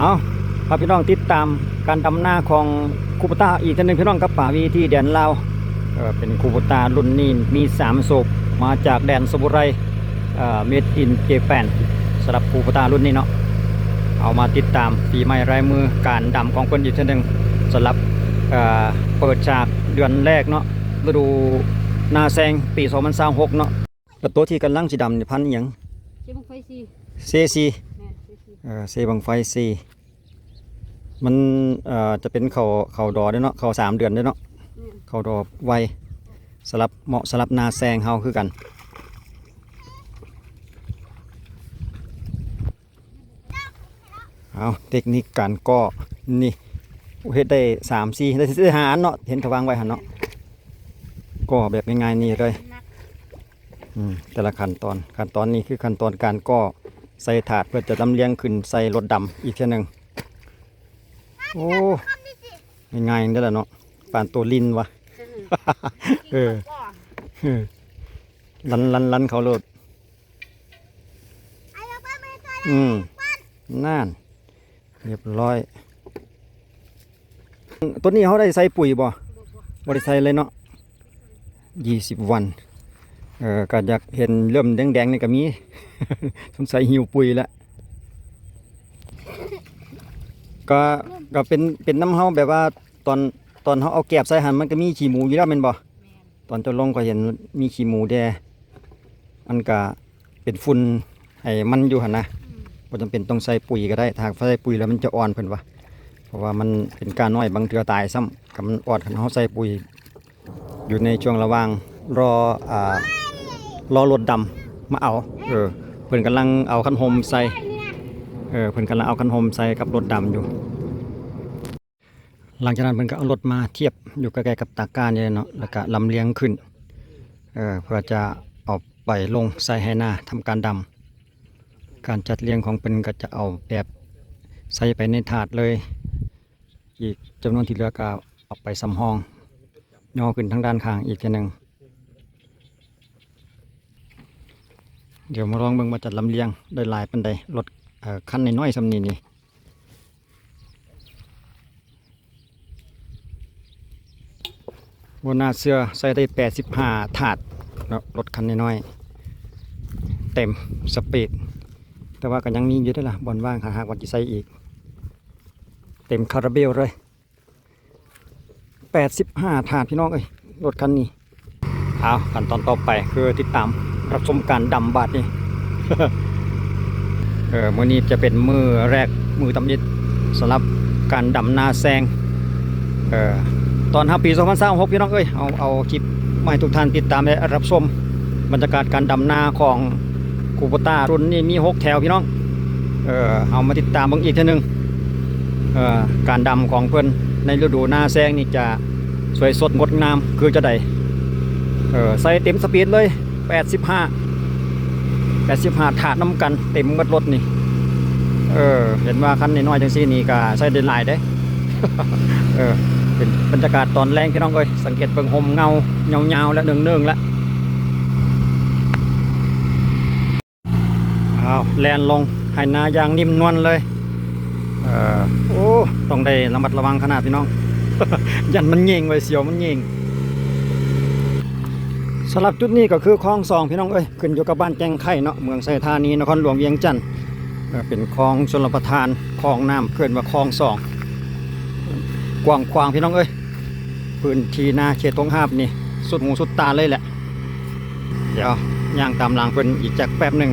เอาพาพี่น้องติดตามการดำนาของคูปต้าอีกท่านหนึ่งพี่น้องกับป่าวีที่แดนลาวเป็นคูปต้ารุ่นนี้มี3ศพมาจากแดนสมุไรเมดอินเจแปนสำหรับคูปต้ารุ่นนี้เนาะเอามาติดตามฝีไม้ลายมือการดำของคนอีกท่านหนึ่งสำหรับเปิดฉากเดือนแรกเนาะฤดูนาแซงปี2026เนาะตัวที่กำลังสีดำนี่พันอย่างเซซีเซบังไฟซีมันจะเป็นเขาดอได้เนาะเขา3 เดือนได้เนาะเขาดอไวสลับเหมาะสลับนาแซงเฮาคือกันเอาเทคนิคการก่อนี่เฮ็ดได้3-4ได้หาอันเนาะเห็นเขาวางไว้หั่นเนาะก่อแบบง่ายๆนี่เลยแต่ละขั้นตอนนี้คือขั้นตอนการก่อใส่ถาดเพื่อจะลำเลียงขึ้นใส่รถดำอีกเท่านึงโอ้ง่ายๆได้แล้วเนาะป่านตัวลินวะลันเขาโลดนั่นเรียบร้อยตัวนี้เขาได้ใส่ปุ๋ยบ่ได้ใส่เลยเนาะ20 วันก็อยากเห็นเริ่มแดงๆนี่ก็มี สงสัยหิวปุ๋ยแล้วก็เป็นน้ำเฮาแบบว่าตอนเฮาเอาแกบใส่หันมันก็มีขี้หมูอยู่แล้วแม่นบ่ตอนจะลงก็เห็นมีขี้หมูแดมันก็เป็นฝุ่นให้มันอยู่หั่นนะบ่จำเป็นต้องใส่ปุ๋ยก็ได้ถ้าใส่ปุ๋ยแล้วมันจะอ่อนเพิ่นว่าเพราะว่ามันเป็นกาน้อยบางเทื่อตายซ้ำกับมันอ่อนคันเฮาใส่ปุ๋ยอยู่ในช่วงระหว่างรอรถดำมาเอาเพิ่นกำลังเอาคันโฮมใส่เพิ่นกำลังเอาคันโฮมใส่กับรถดำอยู่หลังจากนั้นเพิ่นก็เอารถมาเทียบอยู่ใกล้ๆกับตากร้านี่เนาะแล้วก็ลำเลียงขึ้นเพื่อจะเอาไปลงใส่ให้หน้าทำการดำการจัดเรียงของเพิ่นก็จะเอาแบบใส่ไปในถาดเลยอีกจำนวนที่เหลือก็เอาไปสำห้องย่อขึ้นทางด้านข้างอีกทีนึงเดี๋ยวมาลองเบิ่งมาจัดลำเลียงได้หลายปานใดรถคันน้อยๆสำนี้บนหน้าเสื้อใส่ได้85 ถาดรถคันน้อยๆเต็มสปีดแต่ว่าก็ยังมีอยู่ด้วยล่ะบอลว่างหากวันที่ใส่อีกเต็มคาราเบลเลย85 ถาดพี่น้องเอ้ยรถคันนี้เอาขั้นตอนต่อไปคือติดตามรับชมการดำบาดนี่ มื้อนี้จะเป็นมือแรกมือตำยิดสำหรับการดำนาแซงตอนปี2026พี่น้องเอ้ยเอาคลิปมาให้ทุกท่านติดตามและรับชมบรรยากาศการดำนาของคูโบต้ารุ่นนี้มี6 แถวพี่น้องเอามาติดตามเบิ่งอีกทีนึงการดำของเพิ่นในฤดูนาแซงนี่จะสวยสดงดงามคือจะได้ใส่เต็มสปีดเลย85 ถาดน้ำกันเต็มหมดรถนี่เห็นว่าคันน้อยๆจังซี่นี่ก็ใส่ได้หลายเด้ เป็นบรรยากาศตอนแรงพี่น้องเอ้ยสังเกตเบิ่งห่มเงาเงาๆและเนื่องๆแล้วแลนลงให้นาอย่างนิ่มนวลเลยโอ้ต้องได้ระมัดระวังขนาดพี่น้อง ยันมันเง่งไว้เสียวมันเง่งสำหรับจุดนี้ก็คือคลอง2พี่น้องเอ้ยขึ้นอยู่กับบ้านแจ้งไข่เนาะเมืองไซธานีนครหลวงเวียงจันทน์เป็นคลองชลประทานคลองน้ำเกินว่าคลอง2กว้างขวางพี่น้องเอ้ยพื้นที่นาเขตตรงหาบนี่สุดหูสุดตาเลยแหละเดี๋ยวย่างตามหลังเพิ่นอีกจากแป๊บหนึ่ง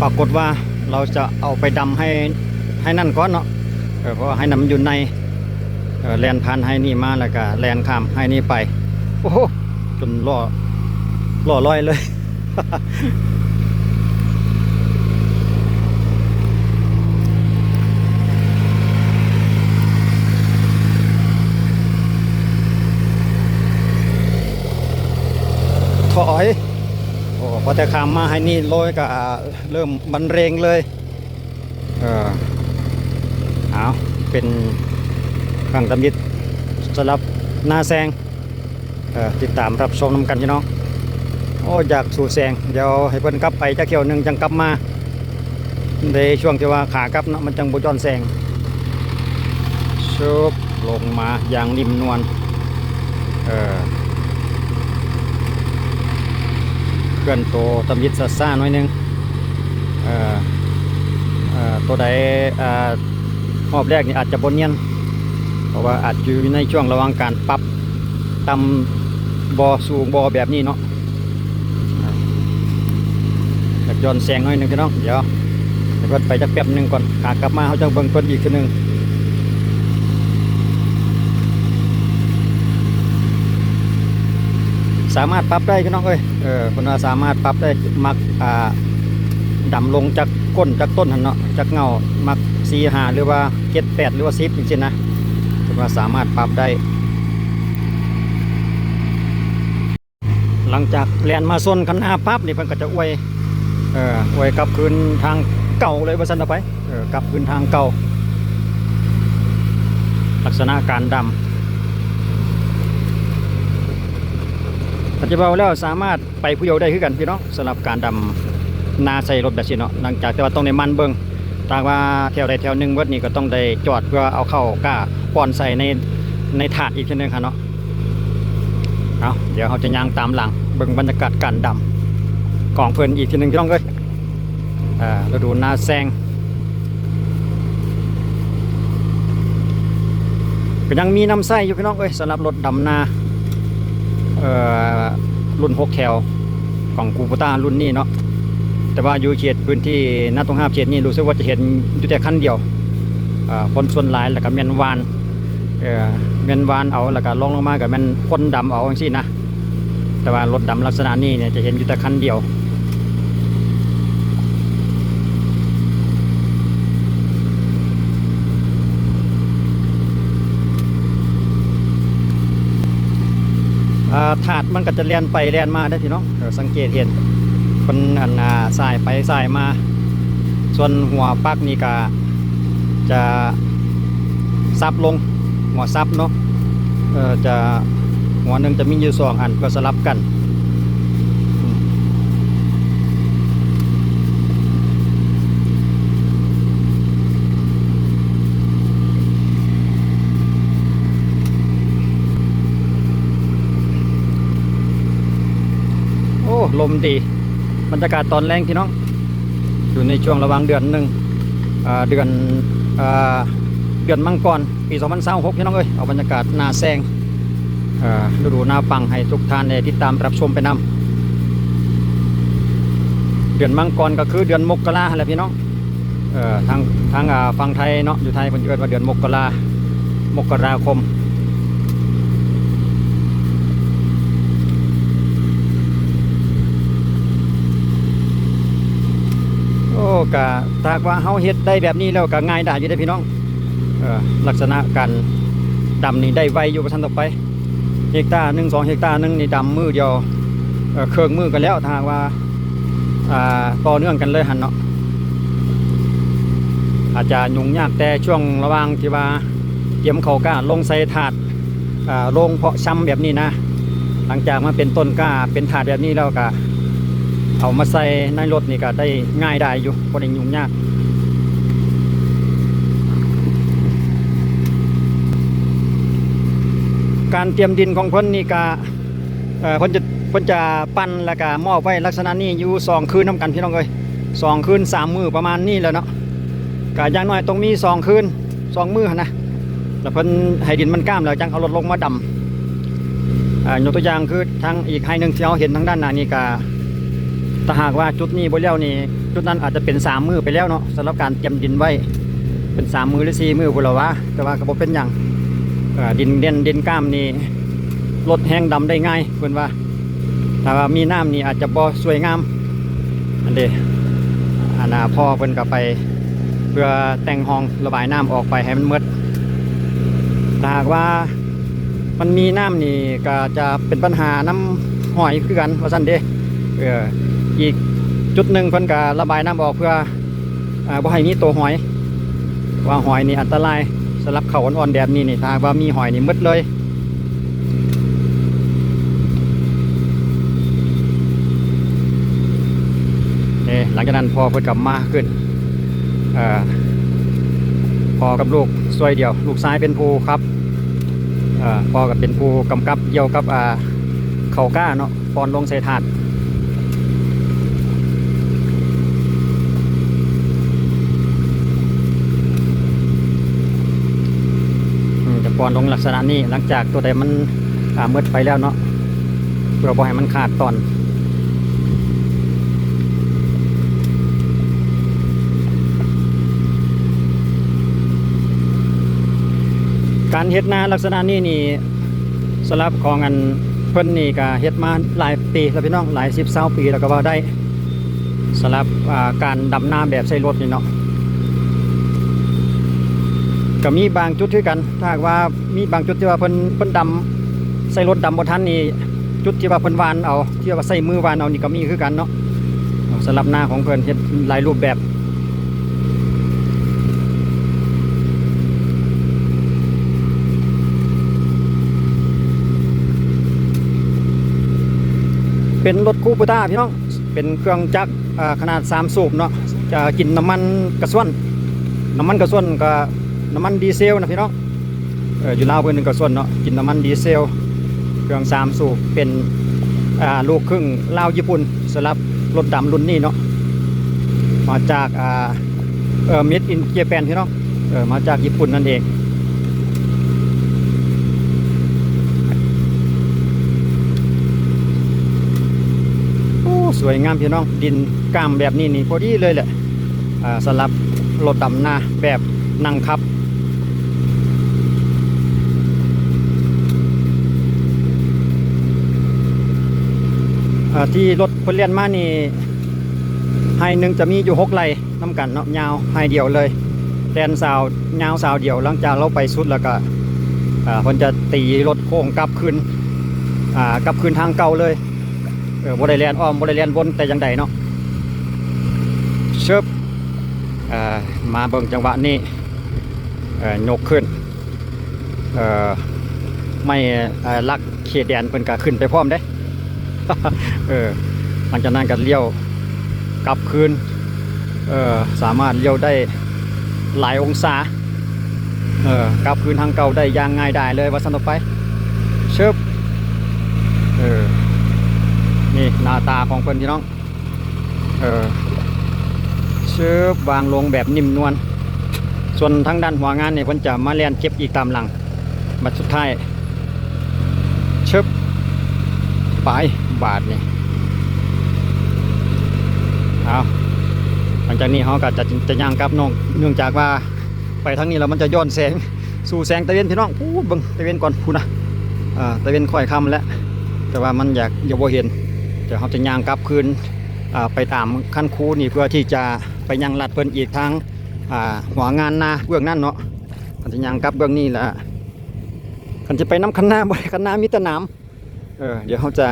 ปรากฏว่าเราจะเอาไปดำให้นั่นก่อนเนาะเพราะให้น้ำอยู่ในแลนผ่านให้นี่มาแล้วก็แลนข้ามให้นี่ไปโอ้โหจนล่อลอยเลย ถอยโอ้พอแต่ขามมาให้นี่ลอยก็เริ่มบันเรงเลยเอาเป็นข้างตำยิดสำหรับนาแซงติดตามรับชมนำกันพี่น้องโอ้อยากสู่แซงเดี๋ยวให้เพิ่นกลับไปจะเกี่ยวหนึ่งจังกลับมา ในช่วงที่ว่าขากลับเนาะมันจังบ่ย้อนแสงชุบลงมาอย่างนิ่มนวลเคลื่อนตัวตำยิดซ่าๆหน่อยนึงตัวใดรอบแรกนี่อาจจะบนเนียนเพราะว่าอาจอยู่ในช่วงระหว่างการปรับตำบ่อสูงบ่อแบบนี้เนาะอยากย้อนแสงหน่อยนึงพี่น้องเดี๋ยวไปจักแป๊บนึงก่อนขากลับมาเขาจะเบิ่งเพิ่นอีกทีนึงสามารถปรับได้พี่น้องเอ้ยคนว่าสามารถปรับได้มักดำลงจากก้นจากต้นหันเนาะจากเงามัก4-5หรือว่า7-8หรือว่า10จริงๆนะคนว่าสามารถปรับได้หลังจากแล่นมาส้นคันหน้าปั๊บนี่เพิ่นก็จะอวยกลับคืนทางเก่าเลยว่าซั่นต่อไปกลับคืนทางเก่าลักษณะการดำปัจจุบันแล้วสามารถไปผู้เดียวได้คือกันพี่น้องสำหรับการดำนาใส่รถแบบนี้เนาะหลังจากแต่ว่าต้องในมันเบิ้งตากว่าแถวใดแถวหนึ่งวัดนี้ก็ต้องได้จอดเพื่อเอาเข้ากล้าป้อนใส่ในถาดอีกทีนึงค่ะเนาะเอาเดี๋ยวเขาจะย่างตามหลังเบิ้งบรรยากาศการดำกล่องเพลินอีกทีนึงพี่น้องเอ้ยเราดูนาแซงก็ยังมีน้ำไส้อยู่พี่น้องเอ้ยสำหรับรถดำนารุ่น6แถวของคูโบต้ารุ่นนี้เนาะแต่ว่าอยู่เขตพื้นที่นาตรง5เขตนี้รู้สึกว่าจะเห็นอยู่แต่คันเดียวคนส่วนหลายแล้วก็แมนวานเอาแล้วก็ลงมากับแมนคนดำเอาอย่างนี้นะแต่ว่ารถดำลักษณะนี้เนี่ยจะเห็นอยู่แต่คันเดียวถาดมันก็จะเลียนไปเลียนมาได้พี่น้องสังเกตเห็นคนสายไปสายมาส่วนหัวปักนี่ก็จะซับลงหัวซับเนาะจะหัวหนึ่งจะมีอยู่2 อันก็สลับกันลมดีบรรยากาศตอนแรงพี่น้องอยู่ในช่วงระหว่างเดือนเดือนมังกรปี2026พี่น้องเอ้ยเอาบรรยากาศนาแซงฤดูนาปังให้ทุกท่านได้ติดตามรับชมไปนำเดือนมังกรก็คือเดือนมกราแหละพี่น้องทางฝั่งไทยเนาะอยู่ไทยคนเกิดว่าเดือนมกราคมก็ถ้าว่าเฮาเฮ็ดได้แบบนี้แล้วก็ง่ายได้อยู่ได้พี่น้องลักษณะการดำนี่ได้ไวอยู่ประทันต่อไปเฮกตาร์1 2 เฮกตาร์นึงนี่ดำมือเดียวเครื่องมือกันแล้วถ้าว่าต่อเนื่องกันเลยหันเนาะอาจจะยุ่งยากแต่ช่วงระหว่างที่ว่าเตรียมเข้ากล้าลงใส่ถาดลงเพาะชำแบบนี้นะหลังจากมาเป็นต้นกล้าเป็นถาดแบบนี้แล้วก็เอามาใส่ในรถนี่ก็ได้ง่ายได้อยู่บ่ได้ยุ่งยากการเตรียมดินของเพิ่นนี่ก็เพิ่นจะปั้นแล้วก็มอบไว้ลักษณะนี้อยู่2 คืนนํกันพี่น้องเอ้ย2 คืน 3 มื้อประมาณนี้แล้วเนาะก็อย่างน้อยต้องมี2 คืน 2 มื้อนะแล้วเพิ่นให้ดินมันกล้ามแล้วจังเอารถลงมาดำยกตัวอย่างคือทางอีกให้นึงที่เราเห็นทางด้านหน้านี่ก็ถ้าหากว่าจุดนี้บ่แล้วนี่จุดนั้นอาจจะเป็น3 มื้อไปแล้วเนาะสำหรับการเตรียมดินไว้เป็น3 มื้อหรือ4 มื้อพุ่นล่ะวะแต่ว่าก็บ่เป็นหยังดินกล้ามนี่ลดแห้งดำได้ง่ายเพิ่นว่าถ้าว่ามีน้ำนี่อาจจะบ่สวยงามอันเด้พ่อเพิ่นก็ไปเพื่อแต่งห้องระบายน้ำออกไปให้มันหมดถ้าหากว่ามันมีน้ำนี่ก็จะเป็นปัญหาน้ำหอยคือกันว่าซั่นเด้อีกจุดหนึ่งเพิ่นก็ระบายน้ำออกเพื่อบ่ให้มีตัวหอยว่าหอยนี่อันตรายสำหรับเขาอ่อนๆแบบนี้นี่ถ้าว่ามีหอยนี่หมดเลยหลังจากนั้นพอเพิ่นกลับมาขึ้น พ่อกับลูกซวยเดียวลูกชายเป็นผู้ครับพ่อกับเป็นผู้กำกับเกี่ยวกับเขาก้าเนาะปอนลงใส่ถาดจะปอนลงลักษณะนี้หลังจากตัวใดมันมืดไปแล้วเนาะเพื่อบ่ให้มันขาดตอนการเฮ็ดนาลักษณะนี้นี่สำหรับของอันเพิ่นนี่ก็เฮ็ดมาหลายปีแล้วพี่น้องหลาย10-20 ปีแล้วก็ว่าได้สำหรับการดำนาแบบใช้รถนี่เนาะก็มีบางจุดคือกันถ้าว่ามีบางจุดที่ว่าเพิ่นดำใส่รถดำบ่ทันนี่จุดที่ว่าเพิ่นวานเอาที่ว่าใส่มือวานเอานี่ก็มีคือกันเนาะสำหรับนาของเพิ่นเฮ็ดหลายรูปแบบเป็นรถคูปต้าพี่น้องเป็นเครื่องจักรขนาด3 สูบเนาะจะกินน้ำมันกระส่วนก็น้ำมันดีเซลนะพี่น้องอยู่ลาวเพิ่น1กระส่วนเนาะกินน้ำมันดีเซลเครื่อง3 สูบเป็นลูกครึ่งลาวญี่ปุ่นสำหรับรถดำรุ่นนี้เนาะมาจากMade in Japan พี่น้องมาจากญี่ปุ่นนั่นเองสวยงามพี่น้องดินกล้ามแบบนี้นี่พอดีเลยแหละสำหรับรถดำนาแบบนั่งขับที่รถเพิ่นเลียนมานี่ไฮหนึ่งจะมีอยู่6 ไร่น้ำกันเนาะยาวไฮเดียวเลยแดนสาวยาวสาวเดียวหลังจากเราไปสุดแล้วก็เพิ่นจะตีรถโค้งกลับคืนทางเก่าเลยบริเลียนอ้อมบริเลียนวนแต่ยังใดเนาะเชิบมาเบิ่งจังหวะนี้ยกขึ้นไม่ลักเขตแดนเพิ่นก็ขึ้นไปพร้อมได้ หลังจากนั้นก็เลี้ยวกลับคืนสามารถเลี้ยวได้หลายองศากลับคืนทางเก่าได้อย่างง่ายได้เลยว่าสนุกไปเชิบนี่หน้าตาของเพิ่นพี่น้องเชือบวางลงแบบนิ่มนวลส่วนทางด้านหัวงานเนี่ยเพิ่นจะมาเลียนเก็บอีกตามหลังมาสุดท้ายเชือบปลายบาทนี่เอาหลังจากนี้เขาก็จะย่างกลับน้องเนื่องจากว่าไปทางนี้แล้วมันจะย้อนแสงสู่แสงตะเวนพี่น้องพูดเบิ่งตะเวนก่อนพูดนะตะเวนค่อยค่ำแล้วแต่ว่ามันอย่าบ่เห็นเดี๋ยวเขาจะย่างกลับคืนไปตามขั้นคูนี่เพื่อที่จะไปยังลัดเพิ่นอีกทางหัวงานนาเบื้องนั่นเนาะมันจะย่างกลับเบื้องนี้แหละกันจะไปน้ำคันนาบ่คันนามิตรน้ำเดี๋ยวเขาจะ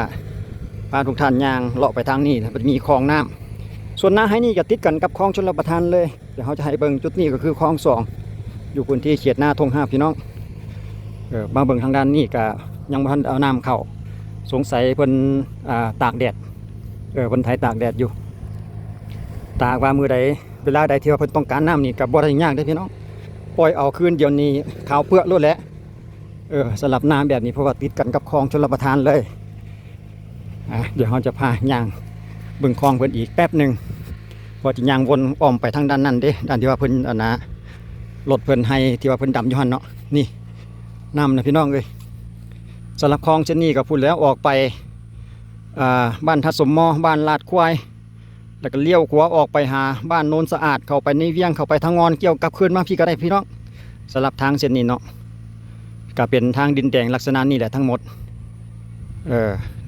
พาทุกท่านย่างเลาะไปทางนี้มันมีคลองน้ำส่วนนาให้นี่จะติดกันกับคลองชลประทานเลยเดี๋ยวเขาจะให้เบิ่งจุดนี้ก็คือคลอง2อยู่พื้นที่เขตนาทง5พี่น้องบางเบิ่งทางด้านนี้ก็ยังบ่ทันเอาน้ำเข้าสงสัยเพิ่นตากแดดเพิ่นไถตากแดดอยู่ตากว่ามือใดเวลาใดที่ว่าเพิ่นต้องการน้ำนี่กับบ่ได้ยากเด้อพี่น้องปล่อยเอาคืนเดี๋ยวนี้ขาวเปื้อล้วนแหละสำหรับน้ำแบบนี้เพราะว่าติดกันกับคลองชลประทานเลยเดี๋ยวเราจะพาย่างเบิ่งคลองเพิ่นอีกแป๊บหนึ่งพอจะย่างวนอ้อมไปทางด้านนั้นเด้ด้านที่ว่าเพิ่นรถเพิ่นให้ที่ว่าเพิ่นดำอยู่หั่นเนาะนี่น้ำนะพี่น้องเอ้ยสำหรับคลองเช่นนี้ก็พูดแล้วออกไปบ้านทัดสมมอบ้านลาดควายแล้วก็เลี้ยวขวาออกไปหาบ้านโนนสะอาดเข้าไปในเวียงเข้าไปทางงอนเกี่ยวกับคืนมาพี่ก็ได้พี่น้องสำหรับทางเส้นนี้เนาะก็เป็นทางดินแดงลักษณะนี้แหละทั้งหมด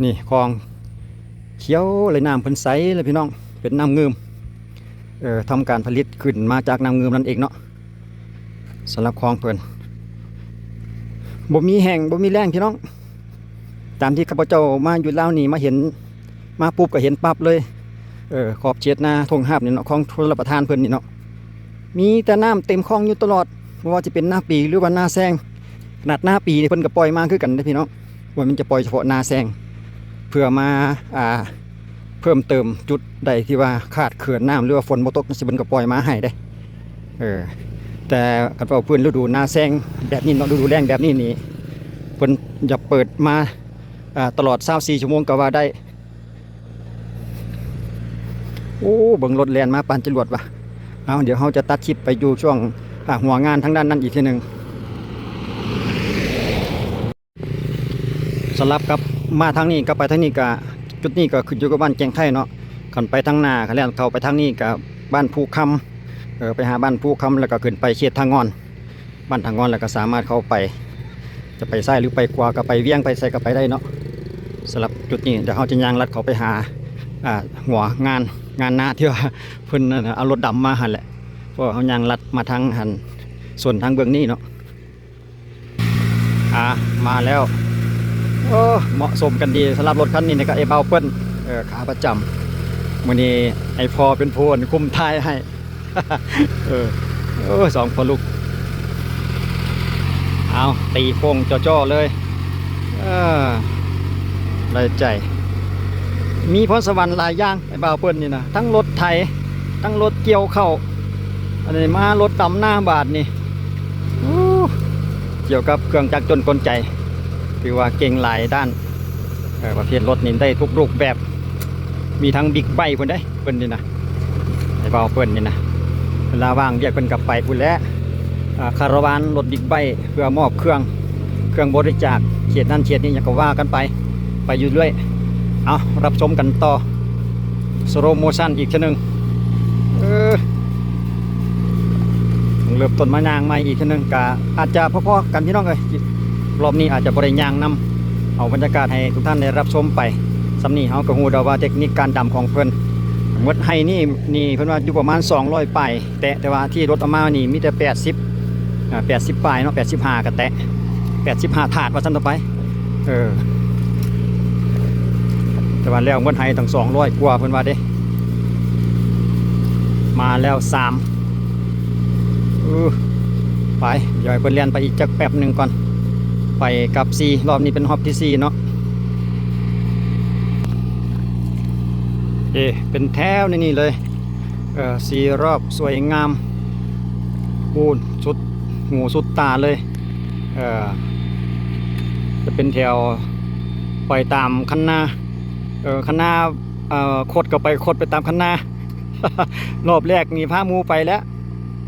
นี่คลองเขียวเลยน้ำเพิ่นใสเลยพี่น้องเป็นน้ำเงิมทำการผลิตขึ้นมาจากน้ำเงิมนั่นเองเนาะสำหรับคลองเพิ่นบ่มีแห้งบ่มีแรงพี่น้องตามที่ข้าพเจ้ามาอยู่ลาวนี่มาเห็นมาปุ๊บก็เห็นปั๊บเลยขอบเขตนาทงหาบนี่เนาะคลองชลประทานเพิ่นนี่เนาะมีแต่น้ำเต็มคลองอยู่ตลอดไม่ว่าจะเป็นหน้าปีหรือว่าหน้าแซงขนาดหน้าปีนี่เพิ่นก็ปล่อยมาคือกันเด้อพี่น้องว่ามันจะปล่อยเฉพาะหน้าแซงเพื่อมาเพิ่มเติมจุดใดที่ว่าขาดเขื่อนน้ำหรือว่าฝนบ่ตกสิเพิ่นก็ปล่อยมาให้ได้ แต่กันว่าเพิ่นฤดูหน้าแซงแบบนี้เนาะฤดูแล้งแบบนี้นี่เพิ่นจะเปิดมาตลอด24ชั่วโมงก็ว่าได้โอ้เบิ่งรถแล่นมาปานจรวดว่ะเอาเดี๋ยวเราจะตัดคลิปไปอยู่ช่วงหัวงานทางด้านนั้นอีกทีหนึงสลับกับมาทางนี้กับไปทางนี้ก็จุดนี้ก็ขึ้นอยู่กับบ้านแจงไทยเนาะขันไปทางหน้าขันแล้วเข้าไปทางนี้กับบ้านภูคำไปหาบ้านภูคำแล้วก็ขึ้นไปเขตทางงอนบ้านทางงอนแล้วก็สามารถเข้าไปจะไปซ้ายหรือไปขวาก็ไปเวียงไปใส่ก็ไปได้เนาะสำหรับจุดนี้เดี๋ยวเขาจะย่างลัดเขาไปหาหัวงานหน้าที่ว่าเพิ่นเอารถดำมาหันแหละเพราะเขาย่างลัดมาทางหันส่วนทางเบื้องนี้เนาะมาแล้วโอ้เหมาะสมกันดีสำหรับรถคันนี้นะครับไอ้เบาเปิ้ลขาประจำวันนี้ไอ้พอเป็นโพนคุมท้ายให้ สองพอลูกเอาตีโค้งจ่อๆเลยได้ใจมีพรสวรรค์หลายอย่างไอ้บ่าวเปิ้ลนี่นะทั้งรถไถทั้งรถเกี่ยวเข้าอันนี้มารถดำหน้าบาทนี่เกี่ยวกับเครื่องจักรจนกลใจถือว่าเก่งหลายด้านประเภทรถนี่ได้ทุกรูปแบบมีทั้งบิ๊กไบค์เพิ่นได้เพิ่นนี่นะไอ้บ่าวเปิ้ลนี่นะเวลาว่างเรียกเพิ่นกลับไปพุ่นแล้วคาราวานรถบิ๊กไบค์เพื่อมอบเครื่องบริจาคเขตนั้นเขตนี้อย่างก็ว่ากันไปอยู่เรื่อยเอารับชมกันต่อสโลโมชั่นอีกทีนึงเริ่มต้นมายางใหม่อีกทีนึงกะอาจจะพอๆกันพี่น้องเลยรอบนี้อาจจะบริยางนำเอาบรรยากาศให้ทุกท่านได้รับชมไปสำนีเขาก็ฮู้ดอกว่าเทคนิคการดำของเพิ่นหมดให้นี่เพิ่นว่าอยู่ประมาณ200ปลายแต่ว่าที่รถเอามานี่มีแต่80ปลายเนาะ85ก็แตะ85ถาดว่าซั่นต่อไปแต่ว่าแล้วเมื่อไทยตั้ง200กว่าเพิ่นว่าเด้มาแล้วไปเดี๋ยวเพิ่นเรียนไปอีกจักแป๊บหนึ่งก่อนไปกับ4รอบนี้เป็นรอบที่4เนาะเป็นแถวนี่เลย4รอบสวยงามปูนสุดหูสุดตาเลยจะเป็นแถวไปตามคันนาคันนาคดก็ไปคดไปตามคันนารอบแรกนี่พามูไปแล้ว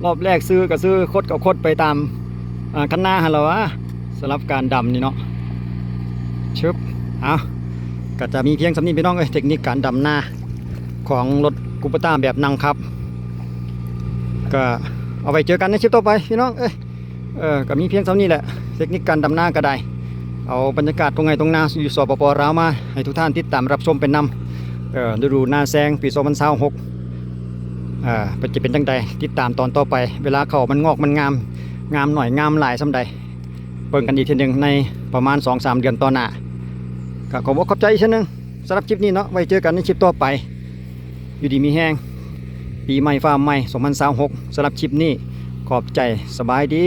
รอบแรกซื้อก็ซื้อคดก็คดไปตามคันนาฮัลโหลสำหรับการดำนี่เนาะชึบก็จะมีเพียงสำนี้พี่น้องเทคนิคการดำหน้าของรถคูปต้าแบบนั่งครับก็เอาไปเจอกันในคลิปต่อไปพี่น้องก็มีเพียงเท่านี้แหละเทคนิคการดำหน้าก็ได้เอาบรรยากาศตรงไหนตรงหน้าอยู่สปป.ลาวมาให้ทุกท่านติดตามรับชมเป็นนำฤดูหน้าแซงปี2026จะเป็นจังใดติดตามตอนต่อไปเวลาเขามันงอกมันงามหน่อยงามหลายสำใดเปิดกันอีกทีหนึ่งในประมาณ 2-3 เดือนต่อหน้าก็ขอบอกขอบใจอีกทีนึงสำหรับคลิปนี้เนาะไว้เจอกันในคลิปต่อไปอยู่ดีมีแห้งปีใหม่ฟ้าใหม่2026สำหรับคลิปนี้ขอบใจสบายดี